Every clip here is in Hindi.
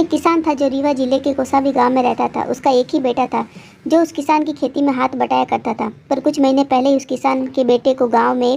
एक किसान था जो रीवा जिले के कोसावी गांव में रहता था। उसका एक ही बेटा था जो उस किसान की खेती में हाथ बटाया करता था। पर कुछ महीने पहले ही उस किसान के बेटे को गांव में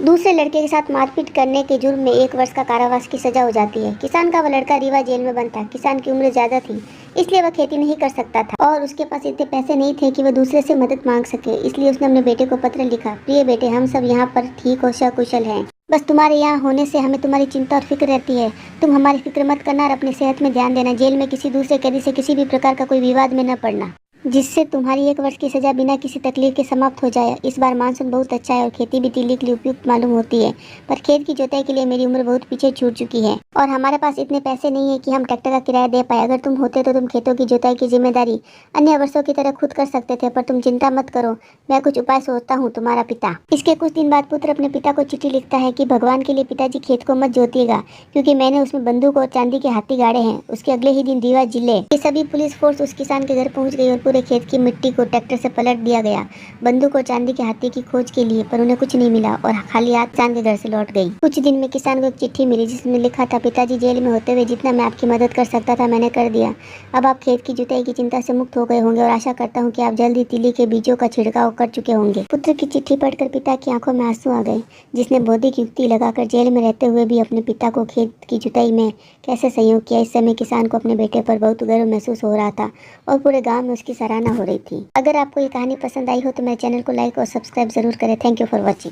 दूसरे लड़के के साथ मारपीट करने के जुर्म में 1 वर्ष का कारावास की सजा हो जाती है। किसान का वह लड़का रीवा जेल में बंद था। किसान की उम्र ज्यादा थी, इसलिए वह खेती नहीं कर सकता था और उसके पास इतने पैसे नहीं थे कि वह दूसरे से मदद मांग सके। इसलिए उसने अपने बेटे को पत्र लिखा, प्रिय बेटे, हम सब यहाँ पर ठीक और सकुशल हैं। बस तुम्हारे यहाँ होने से हमें तुम्हारी चिंता और फिक्र रहती है। तुम हमारी फिक्र मत करना और अपनी सेहत में ध्यान देना। जेल में किसी दूसरे कैदी से किसी भी प्रकार का कोई विवाद में न पड़ना, जिससे तुम्हारी 1 वर्ष की सजा बिना किसी तकलीफ के समाप्त हो जाए। इस बार मानसून बहुत अच्छा है और खेती भी तिल्ली के लिए उपयुक्त मालूम होती है, पर खेत की जोताई के लिए मेरी उम्र बहुत पीछे छूट चुकी है और हमारे पास इतने पैसे नहीं है कि हम ट्रैक्टर का किराया दे पाए। अगर तुम होते तो तुम खेतों की जोताई की जिम्मेदारी अन्य वर्षों की तरह खुद कर सकते थे, पर तुम चिंता मत करो, मैं कुछ उपाय सोचता हूँ। तुम्हारा पिता। इसके कुछ दिन बाद पुत्र अपने पिता को चिट्ठी लिखता है कि भगवान के लिए पिताजी खेत को मत जोतिएगा, क्योंकि मैंने उसमें बंदूक और चांदी के हाथी गाड़े हैं। उसके अगले ही दिन रीवा जिले के सभी पुलिस फोर्स उस किसान के घर पहुंच गई और पूरे खेत की मिट्टी को ट्रैक्टर से पलट दिया गया बंदूक और चांदी के हाथी की खोज के लिए, पर उन्हें कुछ नहीं मिला और खाली हाथ किसान के घर से लौट गई। कुछ दिन में किसान को एक चिट्ठी मिली जिसमें लिखा था, पिताजी जेल में होते हुए जितना मैं आपकी मदद कर सकता था मैंने कर दिया। अब आप खेत की जुताई की चिंता से मुक्त हो गए होंगे और आशा करता हूँ कि आप जल्द ही तिली के बीजों का छिड़काव कर चुके होंगे। पुत्र की चिट्ठी पढ़कर पिता की आंखों में आंसू आ गए, जिसने बौद्धिक युक्ति लगाकर जेल में रहते हुए भी अपने पिता को खेत की जुताई में कैसे सहयोग किया। इस समय किसान को अपने बेटे पर बहुत गर्व महसूस हो रहा था और पूरे गांव में उसकी सराहना हो रही थी। अगर आपको ये कहानी पसंद आई हो तो मेरे चैनल को लाइक और सब्सक्राइब जरूर करें। Thank you for watching.